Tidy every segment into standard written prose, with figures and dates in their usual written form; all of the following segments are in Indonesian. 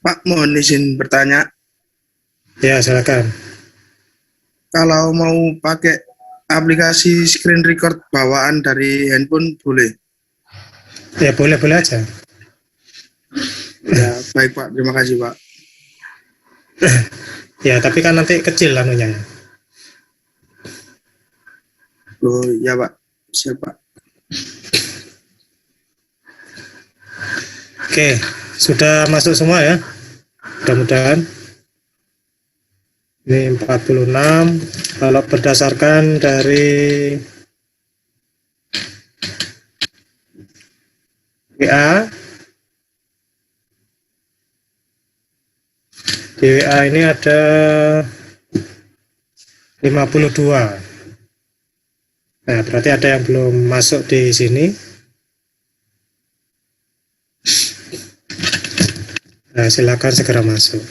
Pak, mohon izin bertanya. Ya, silakan. Kalau mau pakai aplikasi screen record bawaan dari handphone boleh? Ya, boleh-boleh aja. Ya, baik Pak. Terima kasih Pak. Ya, tapi kan nanti kecil anunya. Oh ya Pak. Siap Pak. Oke, sudah masuk semua ya? Mudah-mudahan. Ini 46. Kalau berdasarkan dari WA, di WA ini ada 52. Nah, berarti ada yang belum masuk di sini. Nah, silakan segera masuk.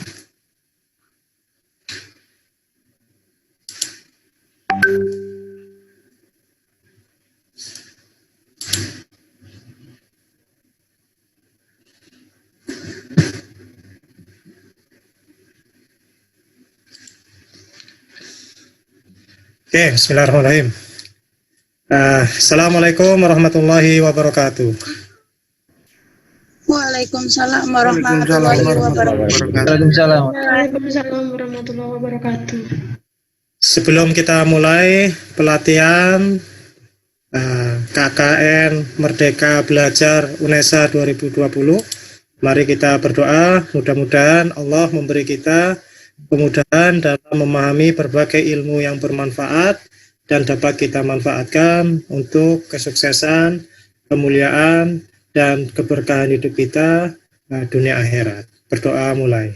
Oke, bismillahirrahmanirrahim. Assalamualaikum warahmatullahi wabarakatuh. Waalaikumsalam warahmatullahi wabarakatuh. Waalaikumsalam warahmatullahi wabarakatuh. Sebelum kita mulai pelatihan KKN Merdeka Belajar UNESA 2020, mari kita berdoa, mudah-mudahan Allah memberi kita kemudahan dalam memahami berbagai ilmu yang bermanfaat dan dapat kita manfaatkan untuk kesuksesan, kemuliaan, dan keberkahan hidup kita dunia akhirat. Berdoa mulai.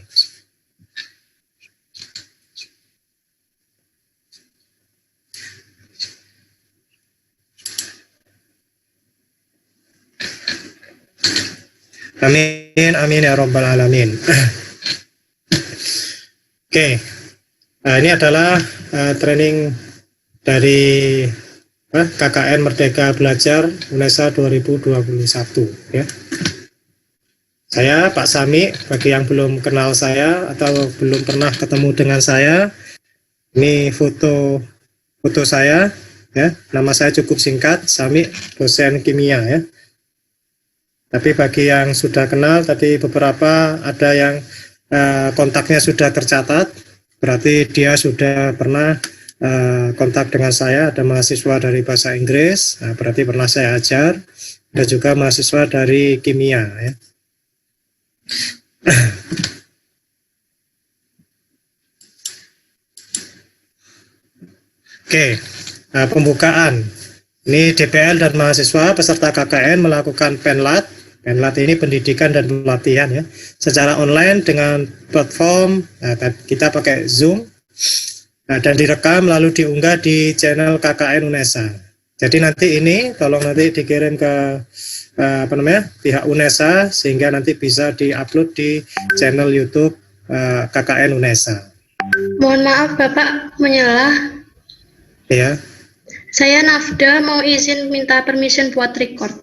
Amin, amin ya rabbal alamin. Oke, ini adalah training dari KKN Merdeka Belajar UNESA 2021 ya. Saya Pak Sami, bagi yang belum kenal saya atau belum pernah ketemu dengan saya, ini foto saya ya. Nama saya cukup singkat, Sami, dosen kimia ya. Tapi bagi yang sudah kenal, tadi beberapa ada yang kontaknya sudah tercatat, berarti dia sudah pernah kontak dengan saya. Ada mahasiswa dari bahasa Inggris, berarti pernah saya ajar, dan juga mahasiswa dari kimia ya. Oke, pembukaan. Ini DPL dan mahasiswa peserta KKN melakukan penlat. Penlat ini pendidikan dan pelatihan ya, secara online dengan platform kita pakai Zoom. Dan direkam lalu diunggah di channel KKN UNESA. Jadi nanti ini tolong nanti dikirim ke pihak UNESA sehingga nanti bisa diupload di channel YouTube KKN UNESA. Mohon maaf Bapak menyalah. Ya. Saya Nafda mau izin minta permission buat record.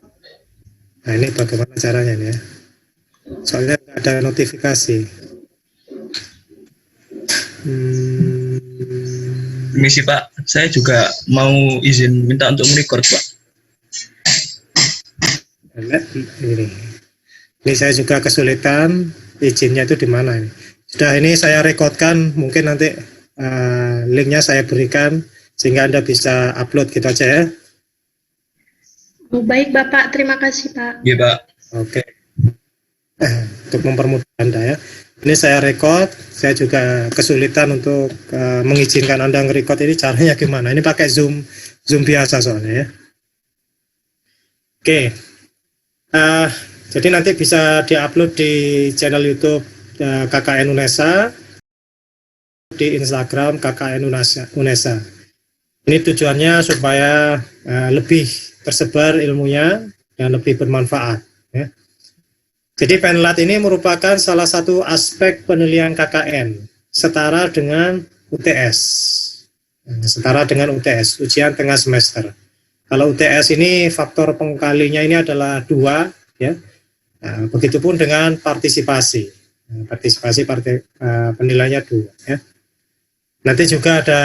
Nah ini bagaimana caranya nih ya? Soalnya ada notifikasi. Permisi Pak, saya juga mau izin minta untuk merecord Pak. Ini saya juga kesulitan izinnya itu di mana ini. Sudah ini saya rekodkan, mungkin nanti linknya saya berikan sehingga Anda bisa upload gitu aja ya. Oh, baik Bapak, terima kasih Pak. Iya Pak. Oke. Untuk mempermudah Anda ya. Ini saya record, saya juga kesulitan untuk mengizinkan Anda nge-record ini caranya gimana. Ini pakai Zoom biasa soalnya ya. Oke. Jadi nanti bisa diupload di channel YouTube KKN UNESA, di Instagram KKN UNESA. Ini tujuannya supaya lebih tersebar ilmunya dan lebih bermanfaat ya. Jadi penlat ini merupakan salah satu aspek penilaian KKN setara dengan UTS. Setara dengan UTS, ujian tengah semester. Kalau UTS ini faktor pengkalinya ini adalah 2 ya. Begitupun dengan partisipasi. Partisipasi partai penilainya 2 ya. Nanti juga ada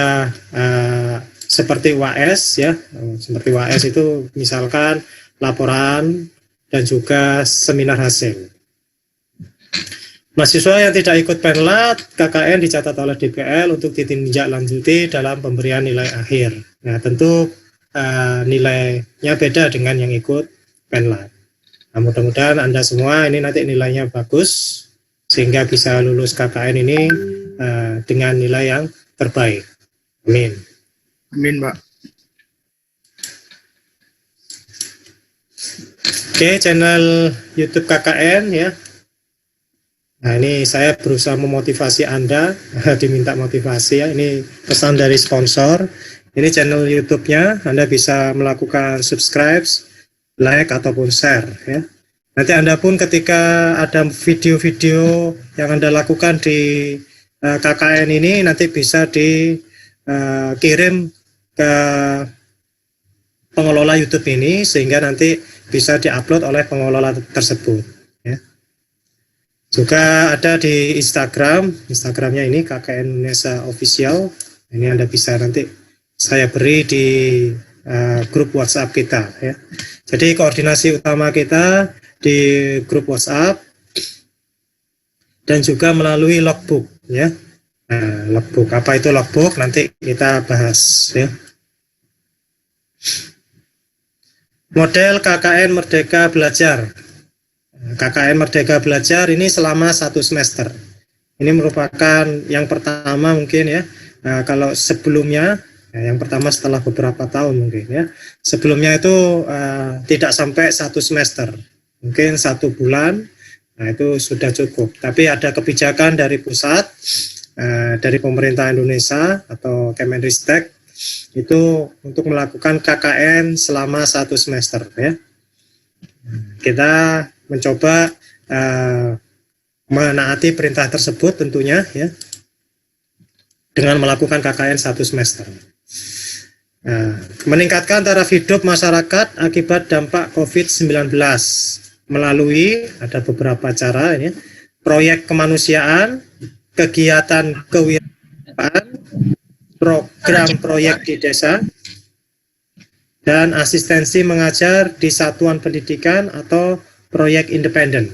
seperti UAS ya, seperti UAS itu misalkan laporan dan juga seminar hasil. Mahasiswa yang tidak ikut penlat, KKN dicatat oleh DPL untuk ditindaklanjuti dalam pemberian nilai akhir. Nah, tentu nilainya beda dengan yang ikut penlat. Nah, mudah-mudahan Anda semua ini nanti nilainya bagus, sehingga bisa lulus KKN ini dengan nilai yang terbaik. Amin. Amin, Pak. Oke, channel YouTube KKN ya. Nah, ini saya berusaha memotivasi Anda, diminta motivasi ya. Ini pesan dari sponsor. Ini channel YouTube-nya, Anda bisa melakukan subscribe, like, ataupun share ya. Nanti Anda pun ketika ada video-video yang Anda lakukan di KKN ini, nanti bisa dikirim ke pengelola YouTube ini, sehingga nanti bisa diupload oleh pengelola tersebut ya. Juga ada di Instagramnya ini KKN Indonesia Official. Ini Anda bisa nanti saya beri di grup WhatsApp kita ya. Jadi koordinasi utama kita di grup WhatsApp dan juga melalui logbook ya. Nah, logbook, apa itu logbook? Nanti kita bahas ya. Model KKN Merdeka Belajar. KKN Merdeka Belajar ini selama 1 semester. Ini merupakan yang pertama mungkin ya. Nah, kalau sebelumnya, yang pertama setelah beberapa tahun mungkin ya. Sebelumnya itu tidak sampai 1 semester, mungkin 1 bulan. Nah, itu sudah cukup. Tapi ada kebijakan dari pusat, dari pemerintah Indonesia atau Kemenristek itu untuk melakukan KKN selama 1 semester ya. Kita mencoba menaati perintah tersebut tentunya ya, dengan melakukan KKN 1 semester. Meningkatkan taraf hidup masyarakat akibat dampak COVID-19 melalui ada beberapa cara ini, proyek kemanusiaan, kegiatan kewirausahaan, program proyek di desa, dan asistensi mengajar di satuan pendidikan atau proyek independen.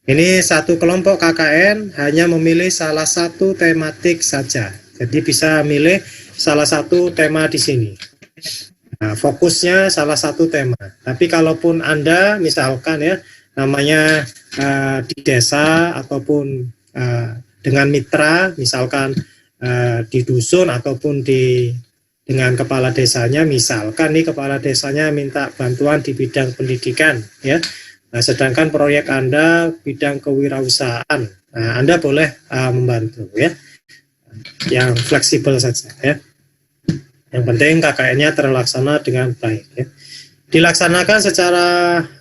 Ini satu kelompok KKN hanya memilih salah satu tematik saja. Jadi bisa milih salah satu tema di sini. Nah, fokusnya salah satu tema. Tapi kalaupun Anda misalkan ya namanya di desa ataupun dengan mitra, misalkan di dusun ataupun dengan kepala desanya, misalkan nih kepala desanya minta bantuan di bidang pendidikan ya. Nah, sedangkan proyek Anda bidang kewirausahaan, nah, Anda boleh membantu ya, yang fleksibel saja ya. Yang penting KKN-nya terlaksana dengan baik ya. Dilaksanakan secara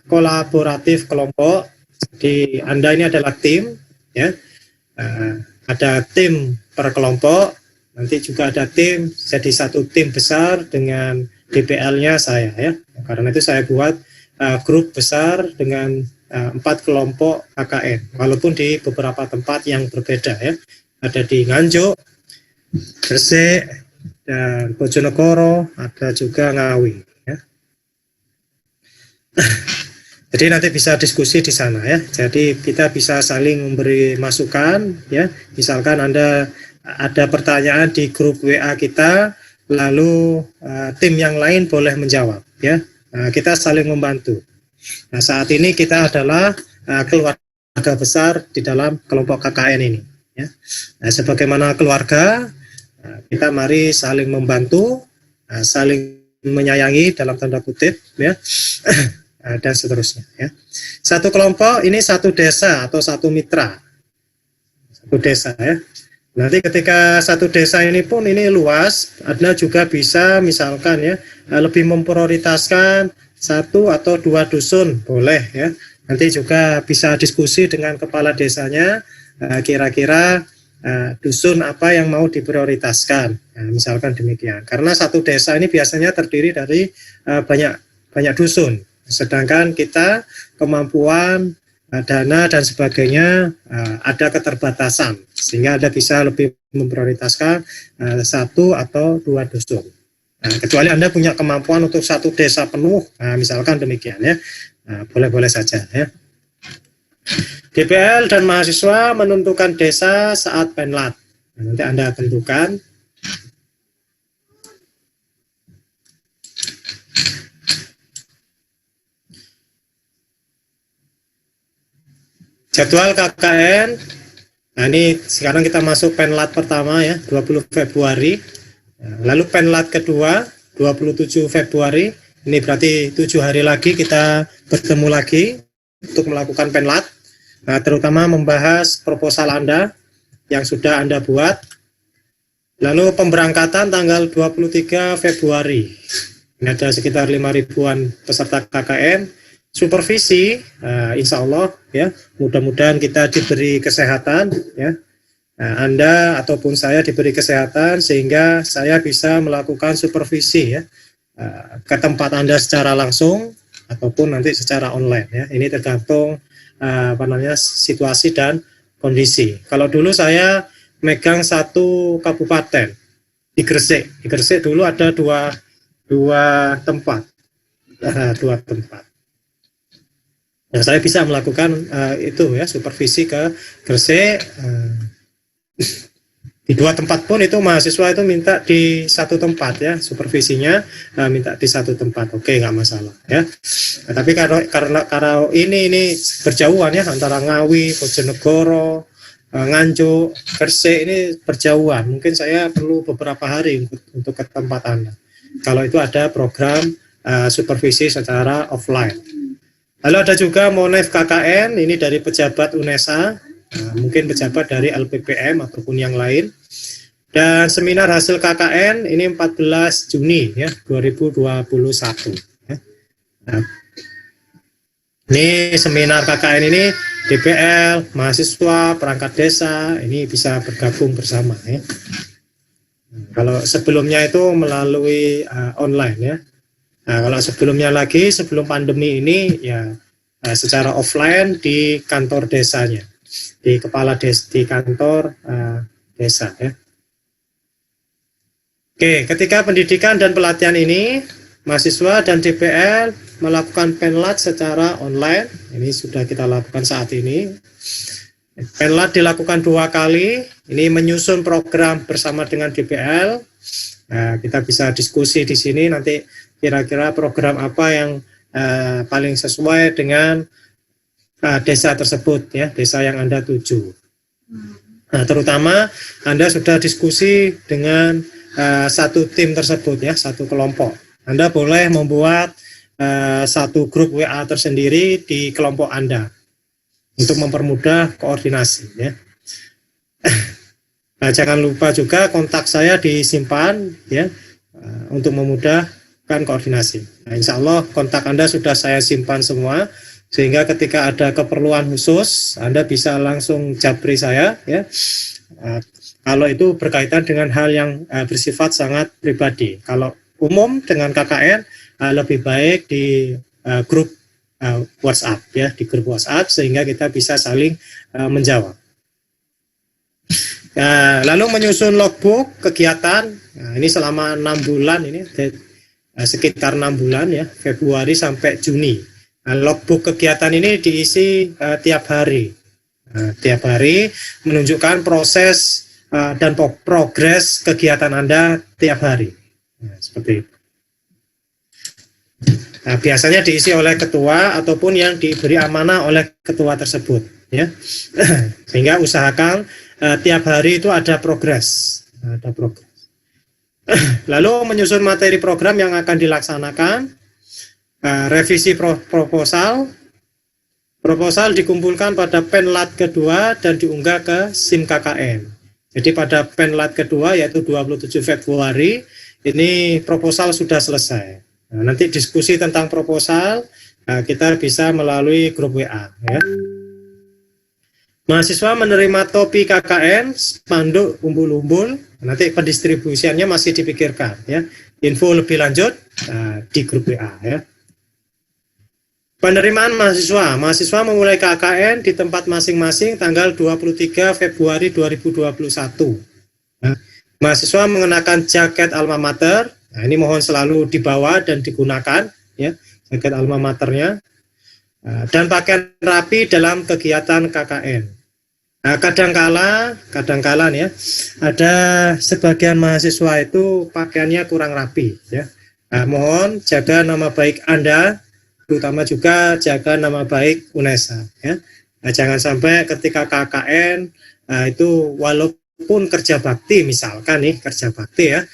kolaboratif kelompok. Jadi Anda ini adalah tim ya. Ada tim per kelompok, nanti juga ada tim, jadi satu tim besar dengan DPL-nya saya ya. Karena itu saya buat grup besar dengan 4 kelompok KKN, walaupun di beberapa tempat yang berbeda ya. Ada di Nganjuk, Gresik, dan Bojonegoro, ada juga Ngawi ya. Jadi nanti bisa diskusi di sana ya. Jadi kita bisa saling memberi masukan ya. Misalkan Anda ada pertanyaan di grup WA kita, lalu tim yang lain boleh menjawab ya. Kita saling membantu. Nah, saat ini kita adalah keluarga besar di dalam kelompok KKN ini ya. Nah, sebagaimana keluarga, kita mari saling membantu, saling menyayangi dalam tanda kutip ya. Dan seterusnya ya. Satu kelompok ini satu desa atau satu mitra. Satu desa ya. Nanti ketika satu desa ini pun ini luas, Anda juga bisa misalkan ya lebih memprioritaskan 1 atau 2 dusun, boleh ya. Nanti juga bisa diskusi dengan kepala desanya, kira-kira dusun apa yang mau diprioritaskan. Nah, misalkan demikian. Karena satu desa ini biasanya terdiri dari banyak dusun. Sedangkan kita kemampuan dana dan sebagainya ada keterbatasan, sehingga Anda bisa lebih memprioritaskan satu atau dua dusun. Kecuali Anda punya kemampuan untuk satu desa penuh, misalkan demikian ya, boleh-boleh saja ya. DPL dan mahasiswa menentukan desa saat penlat. Nanti Anda tentukan. Jadwal KKN. Nah, ini sekarang kita masuk penlat pertama ya, 20 Februari. Lalu penlat kedua, 27 Februari. Ini berarti 7 hari lagi kita bertemu lagi untuk melakukan penlat. Nah, terutama membahas proposal Anda yang sudah Anda buat. Lalu pemberangkatan tanggal 23 Februari. Ini ada sekitar 5.000-an peserta KKN. Supervisi, insya Allah ya, mudah-mudahan kita diberi kesehatan ya, Anda ataupun saya diberi kesehatan sehingga saya bisa melakukan supervisi ya, ke tempat Anda secara langsung ataupun nanti secara online ya. Ini tergantung situasi dan kondisi. Kalau dulu saya megang satu kabupaten di Gresik. Di Gresik dulu ada dua tempat. Nah, saya bisa melakukan itu ya, supervisi ke Gresik. Di 2 tempat pun itu mahasiswa itu minta di satu tempat ya, supervisinya minta di satu tempat. Oke, nggak masalah ya. Nah, tapi karena ini berjauhan ya, antara Ngawi, Bojonegoro, Nganjuk, Gresik ini berjauhan. Mungkin saya perlu beberapa hari untuk ke tempat Anda. Kalau itu ada program supervisi secara offline. Lalu ada juga Monef KKN, ini dari pejabat UNESA, mungkin pejabat dari LPPM ataupun yang lain. Dan seminar hasil KKN ini 14 Juni ya, 2021. Ya. Nah, ini seminar KKN ini DPL, mahasiswa, perangkat desa, ini bisa bergabung bersama ya. Kalau sebelumnya itu melalui online ya. Nah, kalau sebelumnya lagi, sebelum pandemi ini ya secara offline di kantor desanya, di kepala di kantor desa ya. Oke, ketika pendidikan dan pelatihan ini, mahasiswa dan DPL melakukan penlat secara online. Ini sudah kita lakukan saat ini. Penlat dilakukan 2 kali. Ini menyusun program bersama dengan DPL. Nah, kita bisa diskusi di sini nanti kira-kira program apa yang paling sesuai dengan desa tersebut ya, desa yang Anda tuju. Nah, terutama Anda sudah diskusi dengan satu tim tersebut ya, satu kelompok. Anda boleh membuat satu grup WA tersendiri di kelompok Anda untuk mempermudah koordinasi ya. Nah, jangan lupa juga kontak saya disimpan ya, untuk memudahkan koordinasi. Nah, insya Allah kontak Anda sudah saya simpan semua, sehingga ketika ada keperluan khusus Anda bisa langsung japri saya ya. Kalau itu berkaitan dengan hal yang bersifat sangat pribadi. Kalau umum dengan KKN lebih baik di grup WhatsApp ya, di grup WhatsApp sehingga kita bisa saling menjawab. Nah, lalu menyusun logbook kegiatan. Nah, ini selama 6 bulan ini sekitar 6 bulan ya, Februari sampai Juni. Nah, logbook kegiatan ini diisi tiap hari. Tiap hari menunjukkan proses dan progres kegiatan Anda tiap hari. Nah, seperti itu. Nah, biasanya diisi oleh ketua ataupun yang diberi amanah oleh ketua tersebut ya. Sehingga usahakan tiap hari itu ada progres. Lalu menyusun materi program yang akan dilaksanakan, revisi proposal. Proposal dikumpulkan pada penlat kedua dan diunggah ke SIM KKN. Jadi pada penlat kedua yaitu 27 Februari ini proposal sudah selesai. Nah, nanti diskusi tentang proposal kita bisa melalui grup WA ya. Mahasiswa menerima topi KKN, spanduk umbul-umbul, nanti pendistribusiannya masih dipikirkan ya. Info lebih lanjut di grup WA ya. Penerimaan mahasiswa. Mahasiswa memulai KKN di tempat masing-masing tanggal 23 Februari 2021. Nah, mahasiswa mengenakan jaket alma mater. Nah, ini mohon selalu dibawa dan digunakan, ya, jaket alma maternya. Dan pakaian rapi dalam kegiatan KKN. Nah, kadangkala nih ya, ada sebagian mahasiswa itu pakaiannya kurang rapi, ya. Nah, mohon jaga nama baik Anda, terutama juga jaga nama baik UNESA, ya. Nah, jangan sampai ketika KKN itu walaupun kerja bakti, misalkan nih kerja bakti ya,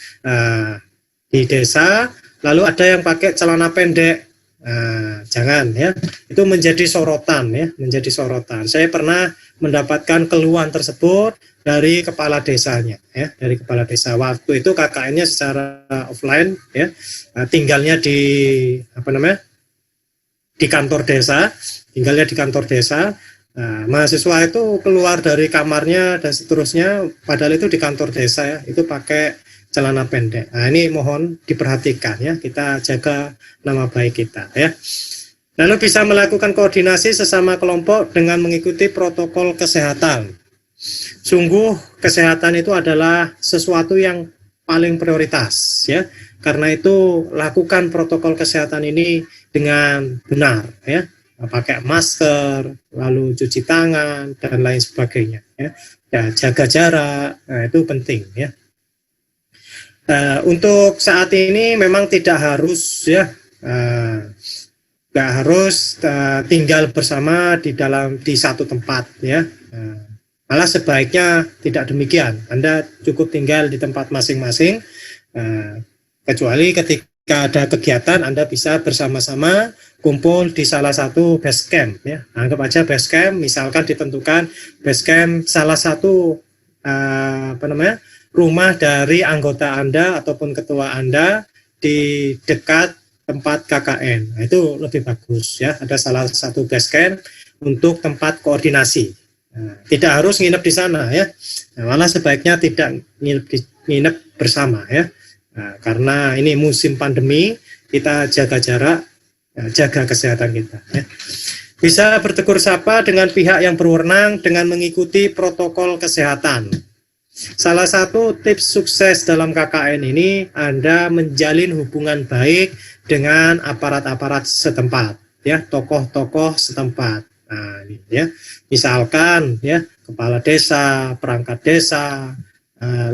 di desa, lalu ada yang pakai celana pendek. Jangan ya, itu menjadi sorotan ya, menjadi sorotan. Saya pernah mendapatkan keluhan tersebut dari kepala desanya ya, dari kepala desa. Waktu itu KKN-nya secara offline ya, tinggalnya di di kantor desa, tinggalnya di kantor desa. Mahasiswa itu keluar dari kamarnya dan seterusnya, padahal itu di kantor desa ya, itu pakai celana pendek. Nah, ini mohon diperhatikan ya, kita jaga nama baik kita ya. Lalu bisa melakukan koordinasi sesama kelompok dengan mengikuti protokol kesehatan. Sungguh kesehatan itu adalah sesuatu yang paling prioritas ya. Karena itu lakukan protokol kesehatan ini dengan benar ya. Pakai masker, lalu cuci tangan dan lain sebagainya ya. Ya, jaga jarak, nah, itu penting ya. Untuk saat ini memang tidak harus ya, nggak harus tinggal bersama di satu tempat ya. Malah sebaiknya tidak demikian. Anda cukup tinggal di tempat masing-masing, kecuali ketika ada kegiatan Anda bisa bersama-sama kumpul di salah satu base camp ya. Anggap aja base camp, misalkan ditentukan base camp salah satu rumah dari anggota Anda ataupun ketua Anda di dekat tempat KKN. Nah, itu lebih bagus ya, ada salah satu base camp untuk tempat koordinasi. Nah, tidak harus nginep di sana ya. Nah, malah sebaiknya tidak nginep bersama ya. Nah, karena ini musim pandemi, kita jaga jarak, jaga kesehatan kita ya. Bisa bertegur sapa dengan pihak yang berwenang dengan mengikuti protokol kesehatan. Salah satu tips sukses dalam KKN ini, Anda menjalin hubungan baik dengan aparat-aparat setempat, ya, tokoh-tokoh setempat. Nah, ini ya, misalkan ya, kepala desa, perangkat desa,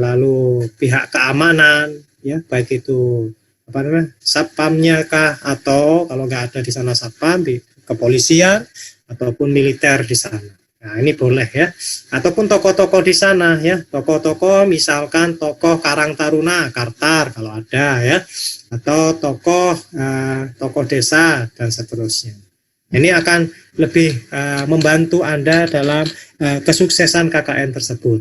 lalu pihak keamanan, ya, baik itu satpamnya kah, atau kalau nggak ada di sana satpam, di kepolisian ataupun militer di sana. Nah, ini boleh ya. Ataupun tokoh-tokoh di sana ya, tokoh-tokoh misalkan tokoh Karang Taruna, Kartar kalau ada ya, atau tokoh desa dan seterusnya. Ini akan lebih membantu Anda dalam kesuksesan KKN tersebut.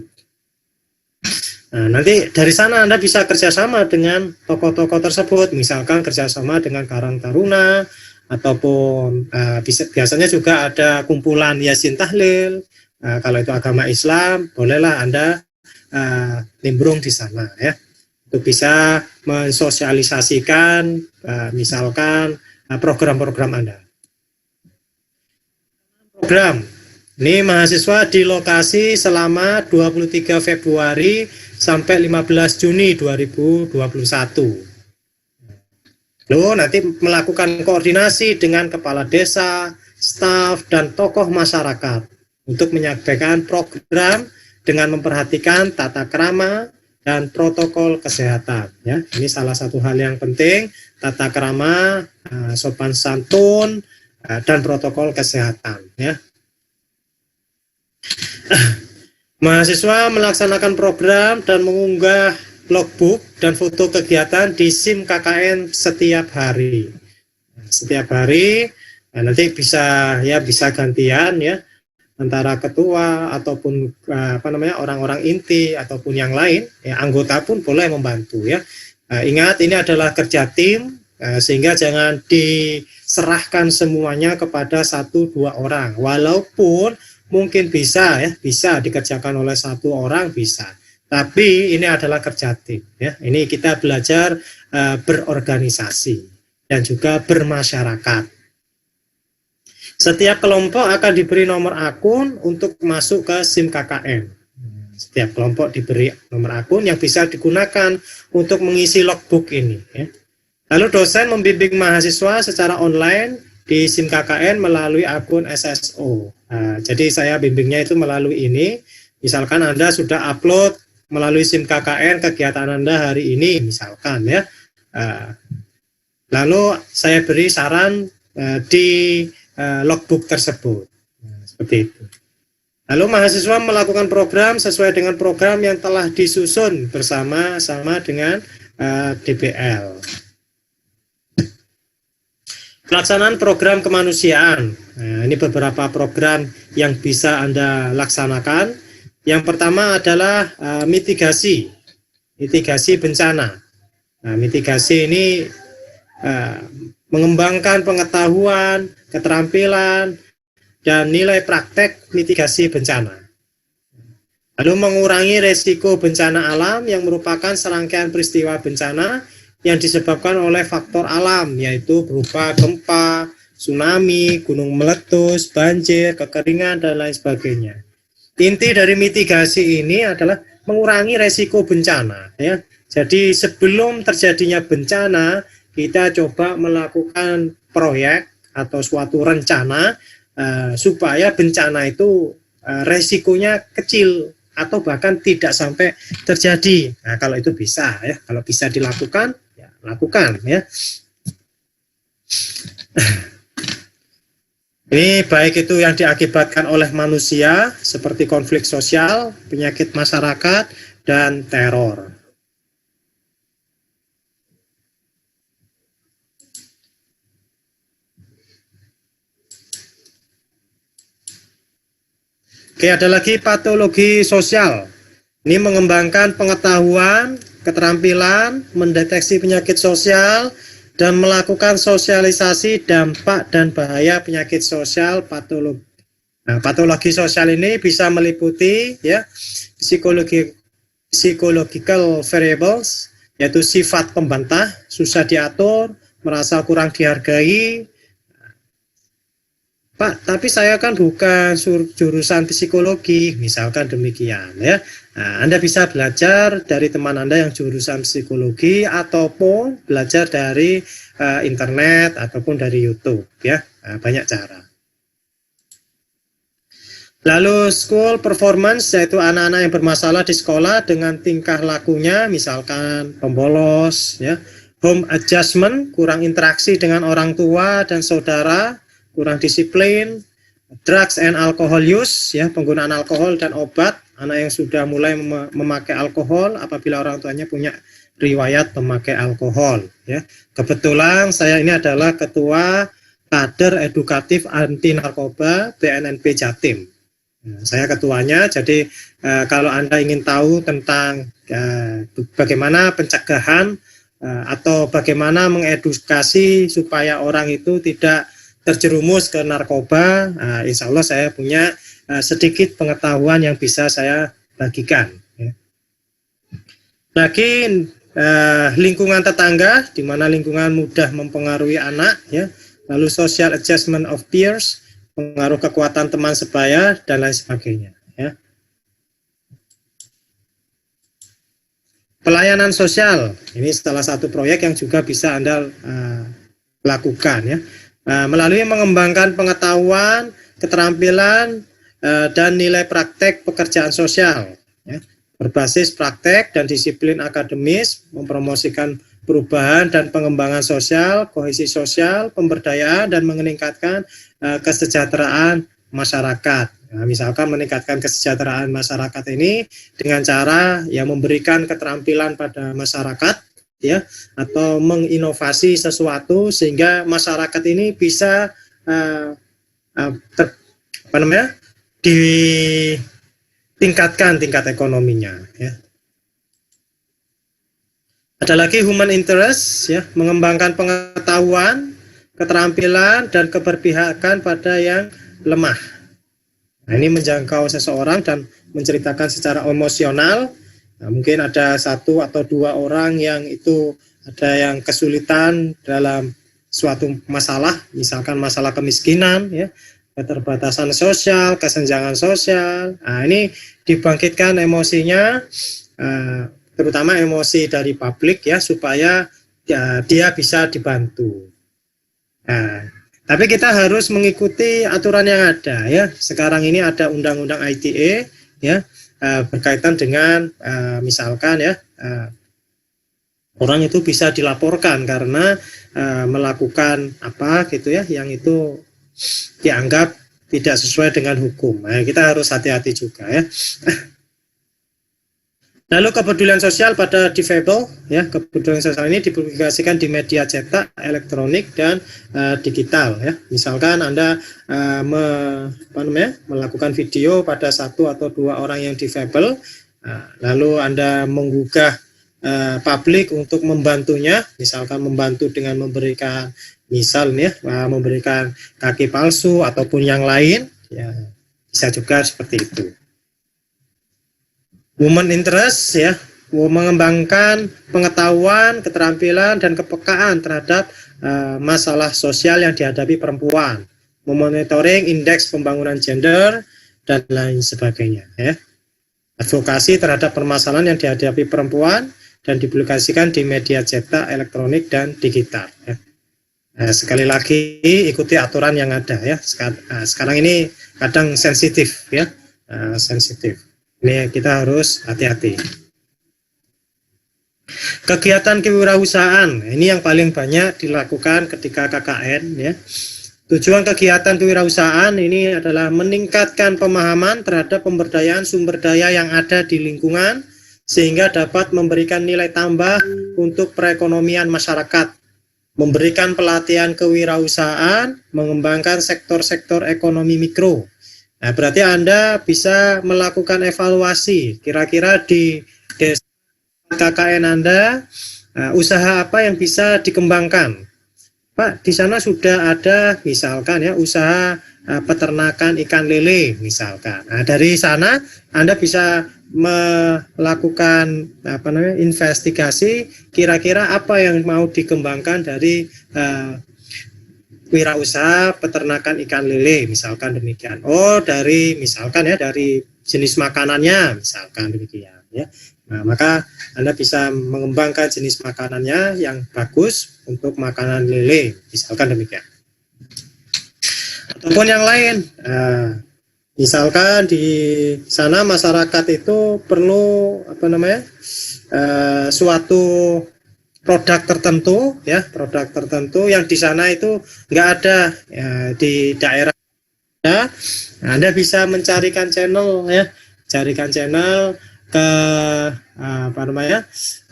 Nah, nanti dari sana Anda bisa kerjasama dengan tokoh-tokoh tersebut, misalkan kerjasama dengan Karang Taruna, ataupun biasanya juga ada kumpulan Yasin Tahlil. Kalau itu agama Islam, bolehlah Anda nimbrung di sana ya. Untuk bisa mensosialisasikan misalkan program-program Anda. Program. Ini mahasiswa di lokasi selama 23 Februari sampai 15 Juni 2021. Lalu nanti melakukan koordinasi dengan kepala desa, staf, dan tokoh masyarakat untuk menyampaikan program dengan memperhatikan tata krama dan protokol kesehatan. Ya, ini salah satu hal yang penting, tata krama, sopan santun, dan protokol kesehatan. Ya. Mahasiswa melaksanakan program dan mengunggah logbook dan foto kegiatan di SIM KKN setiap hari. Setiap hari nanti bisa gantian ya, antara ketua ataupun orang-orang inti ataupun yang lain ya, anggota pun boleh membantu ya. Ingat ini adalah kerja tim, sehingga jangan diserahkan semuanya kepada 1-2 orang, walaupun mungkin bisa dikerjakan oleh 1 orang bisa. Tapi ini adalah kerja tim ya. Ini kita belajar berorganisasi dan juga bermasyarakat. Setiap kelompok akan diberi nomor akun untuk masuk ke SIM KKN. Setiap kelompok diberi nomor akun yang bisa digunakan untuk mengisi logbook ini. Ya. Lalu dosen membimbing mahasiswa secara online di SIM KKN melalui akun SSO. Nah, jadi saya bimbingnya itu melalui ini. Misalkan Anda sudah upload melalui SIM KKN kegiatan Anda hari ini, misalkan ya. Lalu saya beri saran di logbook tersebut. Seperti itu. Lalu mahasiswa melakukan program sesuai dengan program yang telah disusun bersama-sama dengan DBL. Pelaksanaan program kemanusiaan. Nah, ini beberapa program yang bisa Anda laksanakan. Yang pertama adalah mitigasi bencana. Nah, mitigasi ini mengembangkan pengetahuan, keterampilan, dan nilai praktek mitigasi bencana. Lalu mengurangi resiko bencana alam yang merupakan serangkaian peristiwa bencana yang disebabkan oleh faktor alam, yaitu berupa gempa, tsunami, gunung meletus, banjir, kekeringan, dan lain sebagainya. Inti dari mitigasi ini adalah mengurangi resiko bencana. Ya. Jadi sebelum terjadinya bencana, kita coba melakukan proyek atau suatu rencana supaya bencana itu resikonya kecil atau bahkan tidak sampai terjadi. Nah, kalau itu bisa ya, kalau bisa dilakukan, ya lakukan ya. Ini baik itu yang diakibatkan oleh manusia seperti konflik sosial, penyakit masyarakat, dan teror. Oke, ada lagi patologi sosial. Ini mengembangkan pengetahuan, keterampilan, mendeteksi penyakit sosial, dan melakukan sosialisasi dampak dan bahaya penyakit sosial patologi. Nah, patologi sosial ini bisa meliputi ya psychological variables, yaitu sifat pembantah, susah diatur, merasa kurang dihargai. Pak, tapi saya kan bukan jurusan psikologi, misalkan demikian ya. Nah, Anda bisa belajar dari teman Anda yang jurusan psikologi ataupun belajar dari internet ataupun dari YouTube ya. Nah, banyak cara. Lalu school performance, yaitu anak-anak yang bermasalah di sekolah dengan tingkah lakunya, misalkan pembolos ya. Home adjustment, kurang interaksi dengan orang tua dan saudara, kurang disiplin. Drugs and alcohol use, ya, penggunaan alkohol dan obat. Anak yang sudah mulai memakai alkohol apabila orang tuanya punya riwayat memakai alkohol. Ya. Kebetulan saya ini adalah ketua kader edukatif anti narkoba BNNP Jatim. Nah, saya ketuanya, jadi kalau Anda ingin tahu tentang bagaimana pencegahan atau bagaimana mengedukasi supaya orang itu tidak terjerumus ke narkoba, insya Allah saya punya sedikit pengetahuan yang bisa saya bagikan. Ya. Lagi lingkungan tetangga, di mana lingkungan mudah mempengaruhi anak, ya. Lalu social adjustment of peers, pengaruh kekuatan teman sebaya dan lain sebagainya. Ya. Pelayanan sosial, ini salah satu proyek yang juga bisa Anda lakukan, ya. Melalui mengembangkan pengetahuan, keterampilan, dan nilai praktek pekerjaan sosial, ya, berbasis praktek dan disiplin akademis, mempromosikan perubahan dan pengembangan sosial, kohesi sosial, pemberdayaan, dan meningkatkan kesejahteraan masyarakat. Nah, misalkan meningkatkan kesejahteraan masyarakat ini dengan cara yang memberikan keterampilan pada masyarakat, ya, atau menginovasi sesuatu sehingga masyarakat ini bisa ditingkatkan tingkat ekonominya. Ya. Ada lagi human interest, ya, mengembangkan pengetahuan, keterampilan, dan keberpihakan pada yang lemah. Nah, ini menjangkau seseorang dan menceritakan secara emosional. Nah, mungkin ada 1 atau 2 orang yang itu ada yang kesulitan dalam suatu masalah, misalkan masalah kemiskinan, ya, keterbatasan sosial, kesenjangan sosial. Nah, ini dibangkitkan emosinya, terutama emosi dari publik ya, supaya ya, dia bisa dibantu. Nah, tapi kita harus mengikuti aturan yang ada ya. Sekarang ini ada undang-undang ITE ya, berkaitan dengan misalkan ya, orang itu bisa dilaporkan karena melakukan apa gitu ya, yang itu dianggap tidak sesuai dengan hukum. Nah, kita harus hati-hati juga ya. Lalu kepedulian sosial pada difabel, ya, kepedulian sosial ini dipublikasikan di media cetak, elektronik, dan digital. Ya. Misalkan Anda melakukan video pada 1 atau 2 orang yang difabel, lalu Anda menggugah publik untuk membantunya, misalkan membantu dengan memberikan, misalnya, memberikan kaki palsu ataupun yang lain, ya, bisa juga seperti itu. Women interest ya, mengembangkan pengetahuan, keterampilan, dan kepekaan terhadap masalah sosial yang dihadapi perempuan, memonitoring indeks pembangunan gender, dan lain sebagainya. Ya. Advokasi terhadap permasalahan yang dihadapi perempuan dan dipublikasikan di media cetak, elektronik, dan digital. Ya. Sekali lagi ikuti aturan yang ada ya. Sekarang ini kadang sensitif ya, sensitif. Ini kita harus hati-hati. Kegiatan kewirausahaan, ini yang paling banyak dilakukan ketika KKN ya. Tujuan kegiatan kewirausahaan ini adalah meningkatkan pemahaman terhadap pemberdayaan sumber daya yang ada di lingkungan sehingga dapat memberikan nilai tambah untuk perekonomian masyarakat, memberikan pelatihan kewirausahaan, mengembangkan sektor-sektor ekonomi mikro. Nah, berarti Anda bisa melakukan evaluasi kira-kira di desa KKN Anda, usaha apa yang bisa dikembangkan. Pak, di sana sudah ada misalkan ya usaha peternakan ikan lele misalkan. Nah, dari sana Anda bisa melakukan investigasi kira-kira apa yang mau dikembangkan dari wirausaha peternakan ikan lele misalkan demikian. Oh, dari misalkan ya dari jenis makanannya misalkan demikian ya. Nah, maka Anda bisa mengembangkan jenis makanannya yang bagus untuk makanan lele misalkan demikian. Ataupun yang lain, misalkan di sana masyarakat itu perlu suatu produk tertentu ya, produk tertentu yang di sana itu nggak ada ya, di daerah. Nah, Anda bisa mencarikan channel ya, carikan channel ke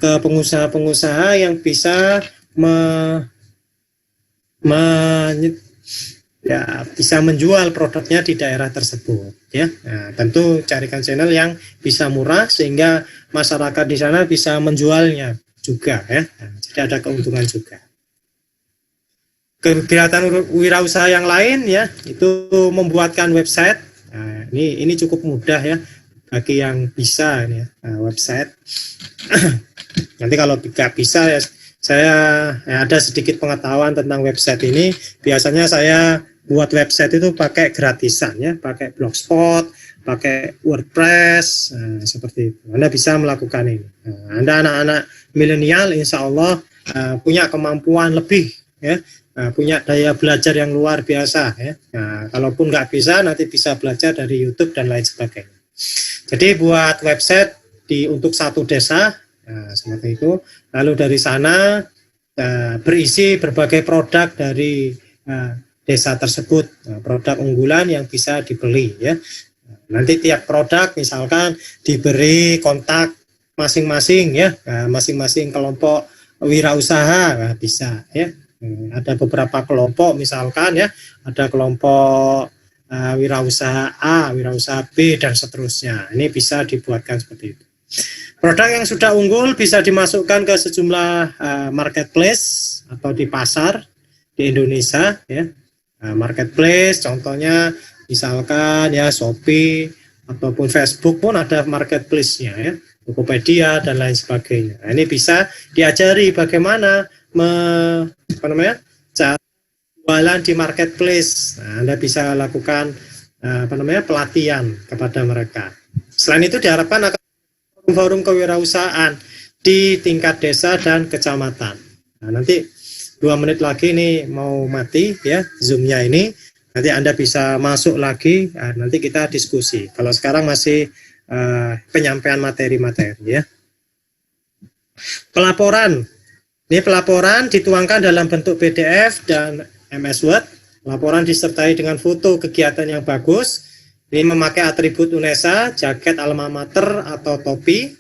ke pengusaha-pengusaha yang bisa bisa menjual produknya di daerah tersebut ya. Nah, tentu carikan channel yang bisa murah sehingga masyarakat di sana bisa menjualnya juga ya. Nah, jadi ada keuntungan juga. Kegiatan wirausaha yang lain ya, itu membuatkan website. Nah, ini cukup mudah ya bagi yang bisa ya, website. Nanti kalau tidak bisa ya, saya ada sedikit pengetahuan tentang website ini. Biasanya saya buat website itu pakai gratisan ya, pakai Blogspot, pakai WordPress, seperti itu. Anda bisa melakukan ini. Anda anak-anak milenial, insya Allah punya kemampuan lebih, ya, punya daya belajar yang luar biasa. Ya. Nah, kalaupun nggak bisa, nanti bisa belajar dari YouTube dan lain sebagainya. Jadi buat website untuk satu desa, seperti itu. Lalu dari sana berisi berbagai produk dari desa tersebut, produk unggulan yang bisa dibeli. Ya. Nanti tiap produk misalkan diberi kontak masing-masing ya, masing-masing kelompok wirausaha bisa ya. Ada beberapa kelompok misalkan ya, ada kelompok wirausaha A, wirausaha B dan seterusnya. Ini bisa dibuatkan seperti itu. Produk yang sudah unggul bisa dimasukkan ke sejumlah marketplace atau di pasar di Indonesia ya. Marketplace contohnya misalkan ya Shopee ataupun Facebook pun ada marketplace-nya ya, Tokopedia dan lain sebagainya. Nah, ini bisa diajari bagaimana cara jualan di marketplace. Nah, Anda bisa lakukan pelatihan kepada mereka. Selain itu diharapkan akan forum kewirausahaan di tingkat desa dan kecamatan. Nah, nanti 2 menit lagi ini mau mati ya Zoom-nya ini. Nanti Anda bisa masuk lagi, nanti kita diskusi. Kalau sekarang masih penyampaian materi-materi ya. Pelaporan. Ini pelaporan dituangkan dalam bentuk PDF dan MS Word. Laporan disertai dengan foto kegiatan yang bagus. Ini memakai atribut UNESA, jaket alma mater atau topi.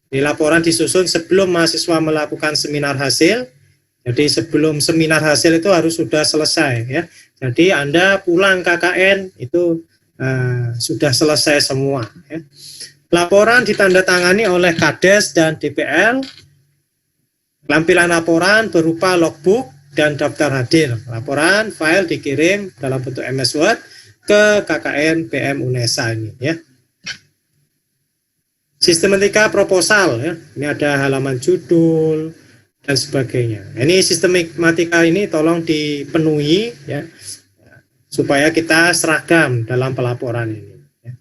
Ini laporan disusun sebelum mahasiswa melakukan seminar hasil. Jadi sebelum seminar hasil itu harus sudah selesai ya. Jadi Anda pulang KKN itu sudah selesai semua ya. Laporan ditandatangani oleh Kades dan DPL. Lampiran laporan berupa logbook dan daftar hadir. Laporan file dikirim dalam bentuk MS Word ke KKN PM UNESA ini ya. Sistematika proposal ya. Ini ada halaman judul dan sebagainya. Ini sistematika ini tolong dipenuhi ya supaya kita seragam dalam pelaporan ini. Ya.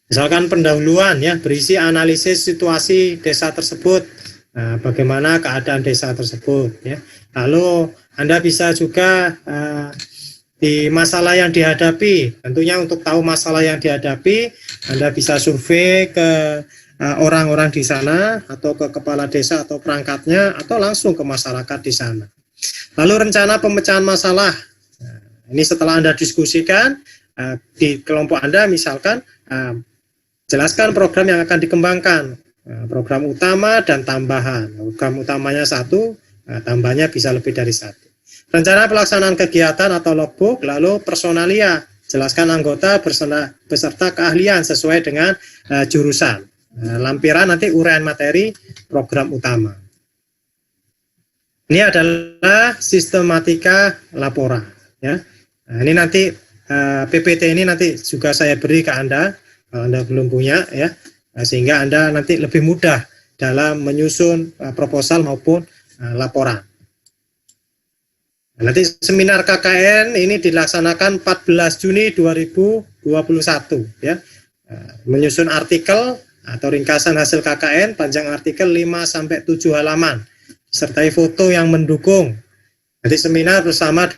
Misalkan pendahuluan ya berisi analisis situasi desa tersebut. Nah, bagaimana keadaan desa tersebut ya. Lalu Anda bisa juga di masalah yang dihadapi, tentunya untuk tahu masalah yang dihadapi Anda bisa survei ke orang-orang di sana atau ke kepala desa atau perangkatnya atau langsung ke masyarakat di sana. Lalu rencana pemecahan masalah. Nah, ini setelah Anda diskusikan di kelompok Anda misalkan jelaskan program yang akan dikembangkan. Program utama dan tambahan. Program utamanya 1, tambahnya bisa lebih dari 1. Rencana pelaksanaan kegiatan atau logbook, lalu personalia, jelaskan anggota beserta keahlian sesuai dengan jurusan. Lampiran nanti uraian materi program utama. Ini adalah sistematika laporan. Ya. Nah, ini nanti PPT ini nanti juga saya beri ke Anda, kalau Anda belum punya ya. Sehingga Anda nanti lebih mudah dalam menyusun proposal maupun laporan. Nanti seminar KKN ini dilaksanakan 14 Juni 2021 ya. Menyusun artikel atau ringkasan hasil KKN, panjang artikel 5-7 halaman, disertai foto yang mendukung. Jadi seminar bersama